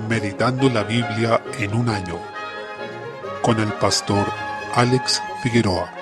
Meditando la Biblia en un año, con el pastor Alex Figueroa.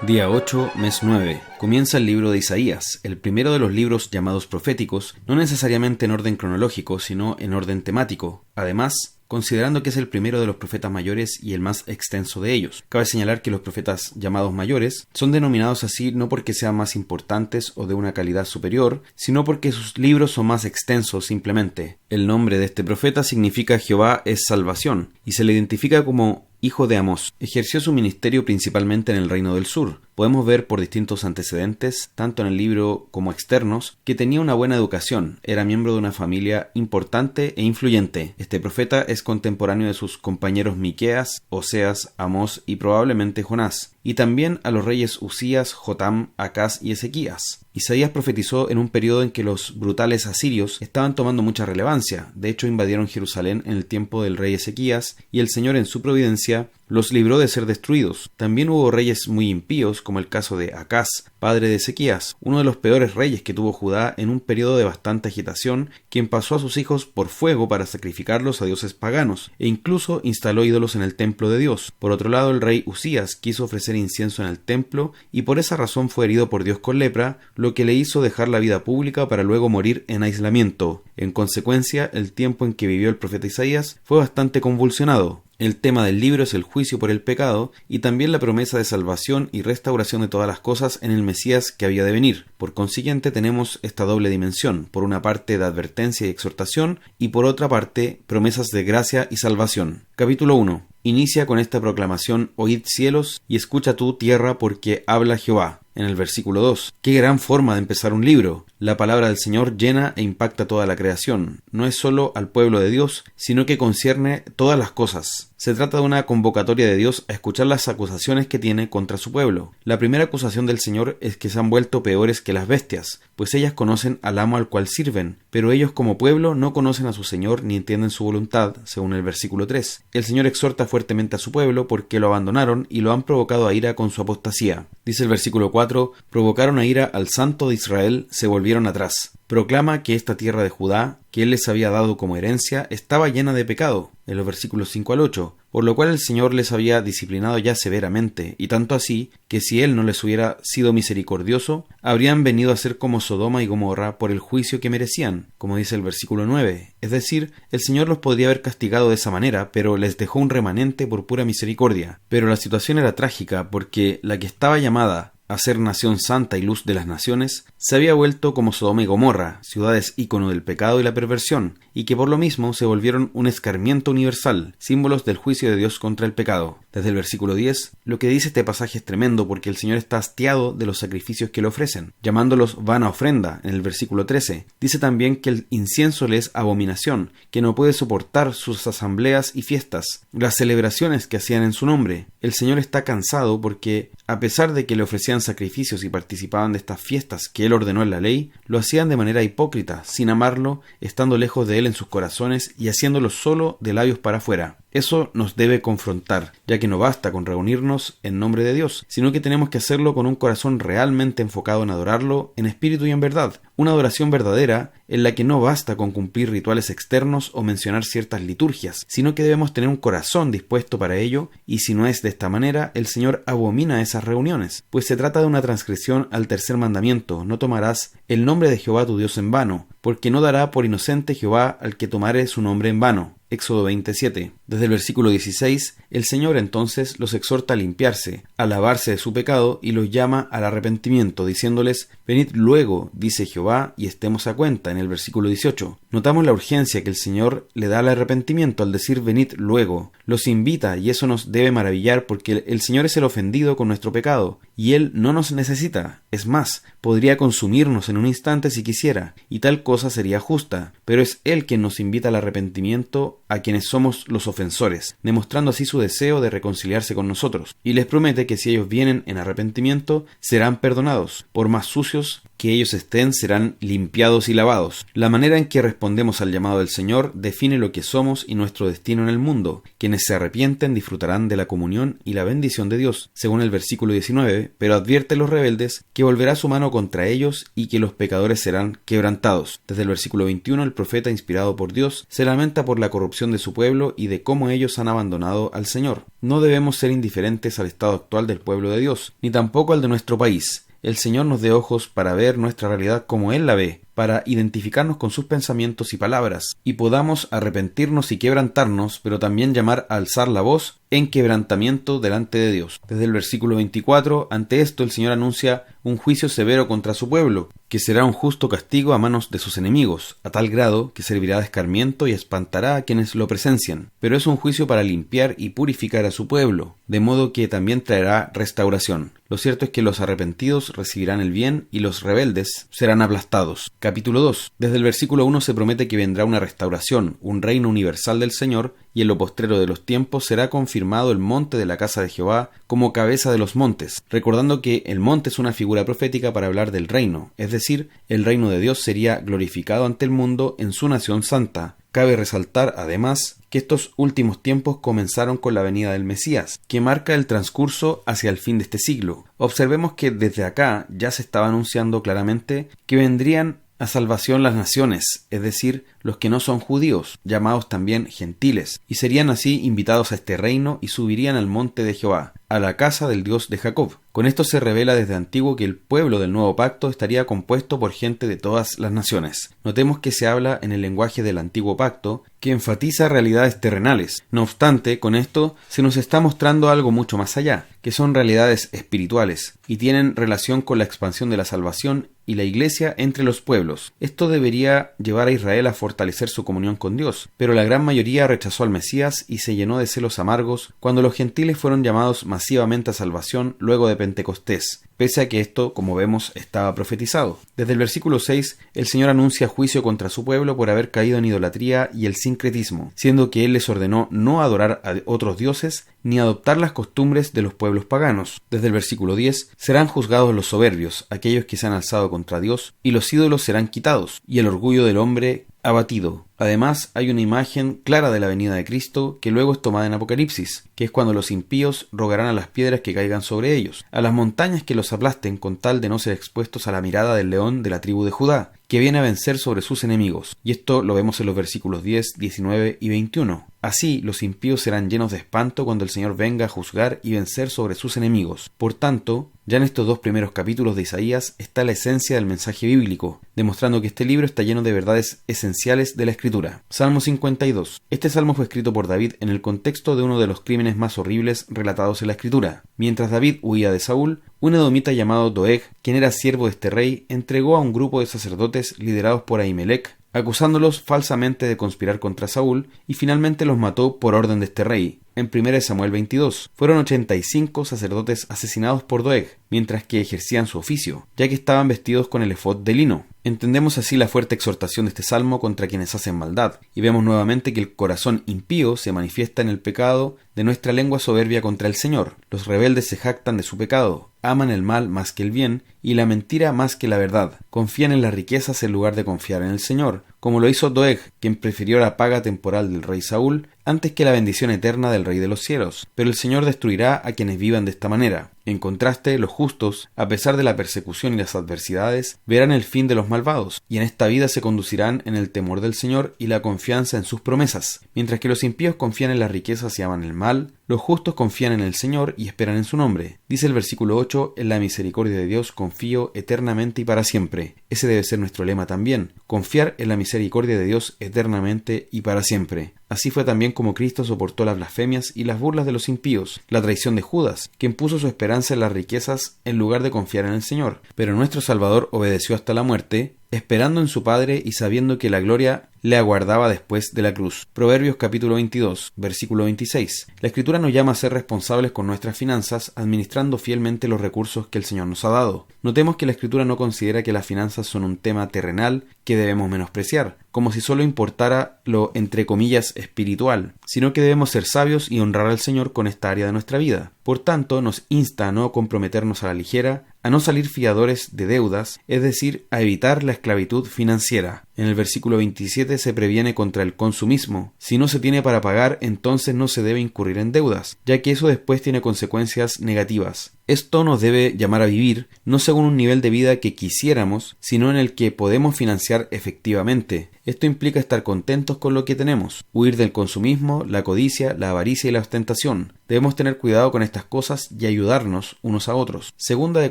Día 8, mes 9. Comienza el libro de Isaías, el primero de los libros llamados proféticos, no necesariamente en orden cronológico, sino en orden temático. Además, considerando que es el primero de los profetas mayores y el más extenso de ellos. Cabe señalar que los profetas llamados mayores son denominados así no porque sean más importantes o de una calidad superior, sino porque sus libros son más extensos simplemente. El nombre de este profeta significa Jehová es salvación, y se le identifica como hijo de Amós. Ejerció su ministerio principalmente en el Reino del Sur. Podemos ver por distintos antecedentes, tanto en el libro como externos, que tenía una buena educación, era miembro de una familia importante e influyente. Este profeta es contemporáneo de sus compañeros Miqueas, Oseas, Amós y probablemente Jonás, y también a los reyes Usías, Jotam, Acaz y Ezequías. Isaías profetizó en un periodo en que los brutales asirios estaban tomando mucha relevancia. De hecho, invadieron Jerusalén en el tiempo del rey Ezequías, y el Señor en su providencia los libró de ser destruidos. También hubo reyes muy impíos, como el caso de Acaz, padre de Ezequías, uno de los peores reyes que tuvo Judá en un periodo de bastante agitación, quien pasó a sus hijos por fuego para sacrificarlos a dioses paganos, e incluso instaló ídolos en el templo de Dios. Por otro lado, el rey Usías quiso ofrecer incienso en el templo, y por esa razón fue herido por Dios con lepra, lo que le hizo dejar la vida pública para luego morir en aislamiento. En consecuencia, el tiempo en que vivió el profeta Isaías fue bastante convulsionado. El tema del libro es el juicio por el pecado y también la promesa de salvación y restauración de todas las cosas en el Mesías que había de venir. Por consiguiente, tenemos esta doble dimensión, por una parte de advertencia y exhortación y por otra parte promesas de gracia y salvación. Capítulo 1. Inicia con esta proclamación: Oíd cielos y escucha tú tierra, porque habla Jehová. En el versículo 2. ¡Qué gran forma de empezar un libro! La palabra del Señor llena e impacta toda la creación. No es solo al pueblo de Dios, sino que concierne todas las cosas. Se trata de una convocatoria de Dios a escuchar las acusaciones que tiene contra su pueblo. La primera acusación del Señor es que se han vuelto peores que las bestias, pues ellas conocen al amo al cual sirven, pero ellos como pueblo no conocen a su Señor ni entienden su voluntad, según el versículo 3. El Señor exhorta fuertemente a su pueblo porque lo abandonaron y lo han provocado a ira con su apostasía. Dice el versículo 4, provocaron a ira al Santo de Israel, se volvieron atrás. Proclama que esta tierra de Judá, que él les había dado como herencia, estaba llena de pecado, en los versículos 5 al 8, por lo cual el Señor les había disciplinado ya severamente, y tanto así, que si él no les hubiera sido misericordioso, habrían venido a ser como Sodoma y Gomorra por el juicio que merecían, como dice el versículo 9. Es decir, el Señor los podría haber castigado de esa manera, pero les dejó un remanente por pura misericordia. Pero la situación era trágica, porque la que estaba llamada a ser nación santa y luz de las naciones, se había vuelto como Sodoma y Gomorra, ciudades ícono del pecado y la perversión, y que por lo mismo se volvieron un escarmiento universal, símbolos del juicio de Dios contra el pecado. Desde el versículo 10, lo que dice este pasaje es tremendo porque el Señor está hastiado de los sacrificios que le ofrecen, llamándolos vana ofrenda en el versículo 13. Dice también que el incienso le es abominación, que no puede soportar sus asambleas y fiestas, las celebraciones que hacían en su nombre. El Señor está cansado porque, a pesar de que le ofrecían sacrificios y participaban de estas fiestas que él ordenó en la ley, lo hacían de manera hipócrita, sin amarlo, estando lejos de él en sus corazones y haciéndolo solo de labios para afuera. Eso nos debe confrontar, ya que no basta con reunirnos en nombre de Dios, sino que tenemos que hacerlo con un corazón realmente enfocado en adorarlo en espíritu y en verdad. Una adoración verdadera en la que no basta con cumplir rituales externos o mencionar ciertas liturgias, sino que debemos tener un corazón dispuesto para ello, y si no es de esta manera, el Señor abomina esas reuniones, pues se trata de una transgresión al tercer mandamiento: no tomarás el nombre de Jehová tu Dios en vano, porque no dará por inocente Jehová al que tomare su nombre en vano. Éxodo 27. Desde el versículo 16, el Señor entonces los exhorta a limpiarse, a lavarse de su pecado y los llama al arrepentimiento, diciéndoles: venid luego, dice Jehová, y estemos a cuenta, en el versículo 18. Notamos la urgencia que el Señor le da al arrepentimiento al decir venid luego. Los invita, y eso nos debe maravillar porque el Señor es el ofendido con nuestro pecado, y Él no nos necesita. Es más, podría consumirnos en un instante si quisiera, y tal cosa sería justa, pero es Él quien nos invita al arrepentimiento a quienes somos los ofensores, demostrando así su deseo de reconciliarse con nosotros, y les promete que si ellos vienen en arrepentimiento, serán perdonados, por más sucios que ellos estén serán limpiados y lavados. La manera en que respondemos al llamado del Señor define lo que somos y nuestro destino en el mundo. Quienes se arrepienten disfrutarán de la comunión y la bendición de Dios, según el versículo 19, pero advierte a los rebeldes que volverá su mano contra ellos y que los pecadores serán quebrantados. Desde el versículo 21, el profeta, inspirado por Dios, se lamenta por la corrupción de su pueblo y de cómo ellos han abandonado al Señor. No debemos ser indiferentes al estado actual del pueblo de Dios, ni tampoco al de nuestro país. El Señor nos dé ojos para ver nuestra realidad como Él la ve, para identificarnos con sus pensamientos y palabras, y podamos arrepentirnos y quebrantarnos, pero también llamar a alzar la voz en quebrantamiento delante de Dios. Desde el versículo 24, ante esto el Señor anuncia un juicio severo contra su pueblo, que será un justo castigo a manos de sus enemigos, a tal grado que servirá de escarmiento y espantará a quienes lo presencian. Pero es un juicio para limpiar y purificar a su pueblo, de modo que también traerá restauración. Lo cierto es que los arrepentidos recibirán el bien y los rebeldes serán aplastados. Capítulo 2. Desde el versículo 1 se promete que vendrá una restauración, un reino universal del Señor, y en lo postrero de los tiempos será confirmado el monte de la casa de Jehová como cabeza de los montes, recordando que el monte es una figura profética para hablar del reino, es decir, el reino de Dios sería glorificado ante el mundo en su nación santa. Cabe resaltar, además, que estos últimos tiempos comenzaron con la venida del Mesías, que marca el transcurso hacia el fin de este siglo. Observemos que desde acá ya se estaba anunciando claramente que vendrían a salvación las naciones, es decir, los que no son judíos, llamados también gentiles, y serían así invitados a este reino y subirían al monte de Jehová, a la casa del Dios de Jacob. Con esto se revela desde antiguo que el pueblo del nuevo pacto estaría compuesto por gente de todas las naciones. Notemos que se habla en el lenguaje del antiguo pacto, que enfatiza realidades terrenales. No obstante, con esto se nos está mostrando algo mucho más allá, que son realidades espirituales, y tienen relación con la expansión de la salvación y la iglesia entre los pueblos. Esto debería llevar a Israel a fortalecer su comunión con Dios, pero la gran mayoría rechazó al Mesías y se llenó de celos amargos cuando los gentiles fueron llamados masivamente a salvación luego de Pentecostés, pese a que esto, como vemos, estaba profetizado. Desde el versículo 6, el Señor anuncia juicio contra su pueblo por haber caído en idolatría y el sincretismo, siendo que Él les ordenó no adorar a otros dioses ni adoptar las costumbres de los pueblos paganos. Desde el versículo 10, serán juzgados los soberbios, aquellos que se han alzado contra Dios, y los ídolos serán quitados, y el orgullo del hombre abatido. Además, hay una imagen clara de la venida de Cristo que luego es tomada en Apocalipsis, que es cuando los impíos rogarán a las piedras que caigan sobre ellos, a las montañas que los aplasten con tal de no ser expuestos a la mirada del león de la tribu de Judá, que viene a vencer sobre sus enemigos. Y esto lo vemos en los versículos 10, 19 y 21. Así, los impíos serán llenos de espanto cuando el Señor venga a juzgar y vencer sobre sus enemigos. Por tanto, ya en estos dos primeros capítulos de Isaías está la esencia del mensaje bíblico, demostrando que este libro está lleno de verdades esenciales de la Escritura. Salmo 52. Este salmo fue escrito por David en el contexto de uno de los crímenes más horribles relatados en la Escritura. Mientras David huía de Saúl, un edomita llamado Doeg, quien era siervo de este rey, entregó a un grupo de sacerdotes liderados por Ahimelech, acusándolos falsamente de conspirar contra Saúl, y finalmente los mató por orden de este rey. En 1 Samuel 22, fueron 85 sacerdotes asesinados por Doeg, mientras que ejercían su oficio, ya que estaban vestidos con el efod de lino. Entendemos así la fuerte exhortación de este salmo contra quienes hacen maldad, y vemos nuevamente que el corazón impío se manifiesta en el pecado de nuestra lengua soberbia contra el Señor. Los rebeldes se jactan de su pecado, aman el mal más que el bien, y la mentira más que la verdad. Confían en las riquezas en lugar de confiar en el Señor, como lo hizo Doeg, quien prefirió la paga temporal del rey Saúl antes que la bendición eterna del Rey de los cielos. Pero el Señor destruirá a quienes vivan de esta manera. En contraste, los justos, a pesar de la persecución y las adversidades, verán el fin de los malvados, y en esta vida se conducirán en el temor del Señor y la confianza en sus promesas. Mientras que los impíos confían en las riquezas y aman el mal, los justos confían en el Señor y esperan en su nombre. Dice el versículo 8, en la misericordia de Dios confío eternamente y para siempre. Ese debe ser nuestro lema también, confiar en la misericordia de Dios eternamente y para siempre. Así fue también como Cristo soportó las blasfemias y las burlas de los impíos, la traición de Judas, quien puso su esperanza en las riquezas en lugar de confiar en el Señor. Pero nuestro Salvador obedeció hasta la muerte, esperando en su Padre y sabiendo que la gloria le aguardaba después de la cruz. Proverbios capítulo 22, versículo 26. La Escritura nos llama a ser responsables con nuestras finanzas, administrando fielmente los recursos que el Señor nos ha dado. Notemos que la Escritura no considera que las finanzas son un tema terrenal que debemos menospreciar, como si solo importara lo, entre comillas, espiritual, sino que debemos ser sabios y honrar al Señor con esta área de nuestra vida. Por tanto, nos insta a no comprometernos a la ligera, a no salir fiadores de deudas, es decir, a evitar la esclavitud financiera. En el versículo 27 se previene contra el consumismo. Si no se tiene para pagar, entonces no se debe incurrir en deudas, ya que eso después tiene consecuencias negativas. Esto nos debe llamar a vivir, no según un nivel de vida que quisiéramos, sino en el que podemos financiar efectivamente. Esto implica estar contentos con lo que tenemos, huir del consumismo, la codicia, la avaricia y la ostentación. Debemos tener cuidado con estas cosas y ayudarnos unos a otros. Segunda de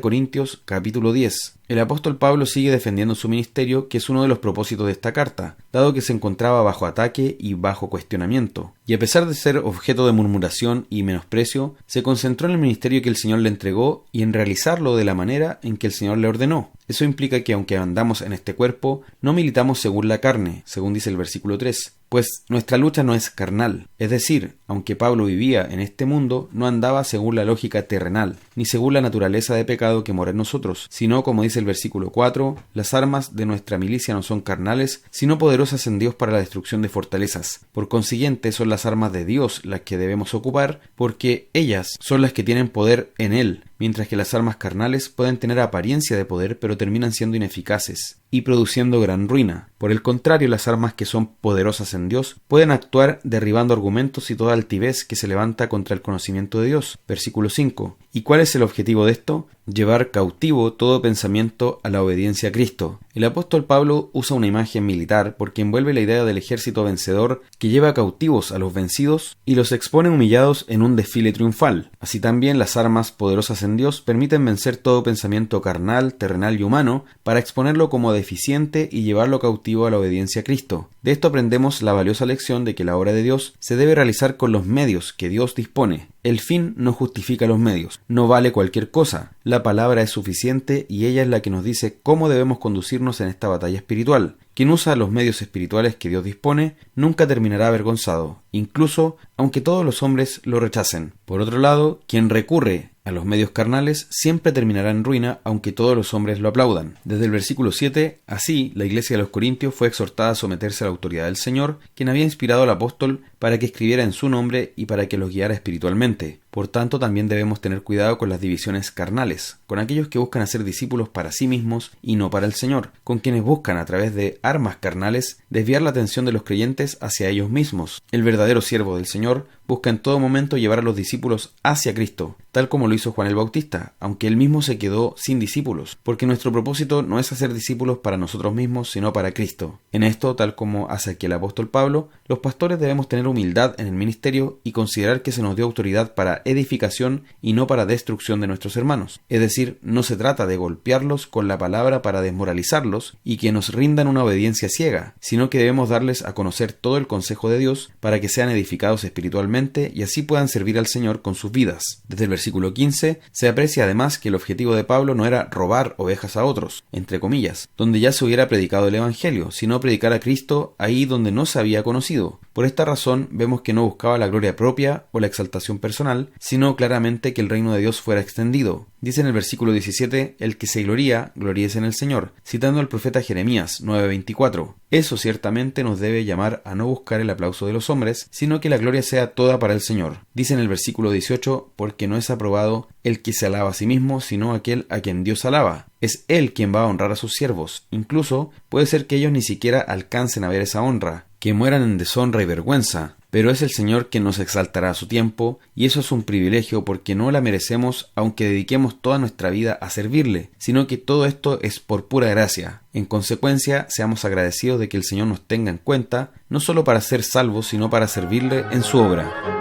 Corintios, capítulo 10. El apóstol Pablo sigue defendiendo su ministerio, que es uno de los propósitos de esta carta, dado que se encontraba bajo ataque y bajo cuestionamiento. Y a pesar de ser objeto de murmuración y menosprecio, se concentró en el ministerio que el Señor le entregó y en realizarlo de la manera en que el Señor le ordenó. Eso implica que aunque andamos en este cuerpo, no militamos según la carne, según dice el versículo 3. Pues nuestra lucha no es carnal, es decir, aunque Pablo vivía en este mundo, no andaba según la lógica terrenal, ni según la naturaleza de pecado que mora en nosotros, sino, como dice el versículo 4, las armas de nuestra milicia no son carnales, sino poderosas en Dios para la destrucción de fortalezas. Por consiguiente, son las armas de Dios las que debemos ocupar, porque ellas son las que tienen poder en Él, mientras que las armas carnales pueden tener apariencia de poder, pero terminan siendo ineficaces y produciendo gran ruina. Por el contrario, las armas que son poderosas en Dios pueden actuar derribando argumentos y toda altivez que se levanta contra el conocimiento de Dios. Versículo 5. ¿Y cuál es el objetivo de esto? Llevar cautivo todo pensamiento a la obediencia a Cristo. El apóstol Pablo usa una imagen militar porque envuelve la idea del ejército vencedor que lleva cautivos a los vencidos y los expone humillados en un desfile triunfal. Así también las armas poderosas en Dios permiten vencer todo pensamiento carnal, terrenal y humano para exponerlo como deficiente y llevarlo cautivo a la obediencia a Cristo. De esto aprendemos la valiosa lección de que la obra de Dios se debe realizar con los medios que Dios dispone. El fin no justifica los medios, no vale cualquier cosa. La palabra es suficiente y ella es la que nos dice cómo debemos conducirnos en esta batalla espiritual. Quien usa los medios espirituales que Dios dispone nunca terminará avergonzado, incluso aunque todos los hombres lo rechacen. Por otro lado, quien recurre a los medios carnales siempre terminará en ruina, aunque todos los hombres lo aplaudan. Desde el versículo 7, así, la iglesia de los Corintios fue exhortada a someterse a la autoridad del Señor, quien había inspirado al apóstol para que escribiera en su nombre y para que los guiara espiritualmente. Por tanto, también debemos tener cuidado con las divisiones carnales, con aquellos que buscan hacer discípulos para sí mismos y no para el Señor, con quienes buscan a través de armas carnales desviar la atención de los creyentes hacia ellos mismos. El verdadero siervo del Señor busca en todo momento llevar a los discípulos hacia Cristo, tal como lo hizo Juan el Bautista, aunque él mismo se quedó sin discípulos, porque nuestro propósito no es hacer discípulos para nosotros mismos, sino para Cristo. En esto, tal como hace aquí el apóstol Pablo, los pastores debemos tener humildad en el ministerio y considerar que se nos dio autoridad para edificación y no para destrucción de nuestros hermanos. Es decir, no se trata de golpearlos con la palabra para desmoralizarlos y que nos rindan una obediencia ciega, sino que debemos darles a conocer todo el consejo de Dios para que sean edificados espiritualmente y así puedan servir al Señor con sus vidas. Desde el versículo 15 se aprecia además que el objetivo de Pablo no era robar ovejas a otros, entre comillas, donde ya se hubiera predicado el Evangelio, sino predicar a Cristo ahí donde no se había conocido. Por esta razón vemos que no buscaba la gloria propia o la exaltación personal, sino claramente que el reino de Dios fuera extendido. Dice en el versículo 17, el que se gloría, gloríese en el Señor, citando al profeta Jeremías 9:24. Eso ciertamente nos debe llamar a no buscar el aplauso de los hombres, sino que la gloria sea toda para el Señor. Dice en el versículo 18, porque no es aprobado el que se alaba a sí mismo, sino aquel a quien Dios alaba. Es Él quien va a honrar a sus siervos. Incluso puede ser que ellos ni siquiera alcancen a ver esa honra, que mueran en deshonra y vergüenza. Pero es el Señor quien nos exaltará a su tiempo, y eso es un privilegio porque no la merecemos aunque dediquemos toda nuestra vida a servirle, sino que todo esto es por pura gracia. En consecuencia, seamos agradecidos de que el Señor nos tenga en cuenta, no solo para ser salvos, sino para servirle en su obra.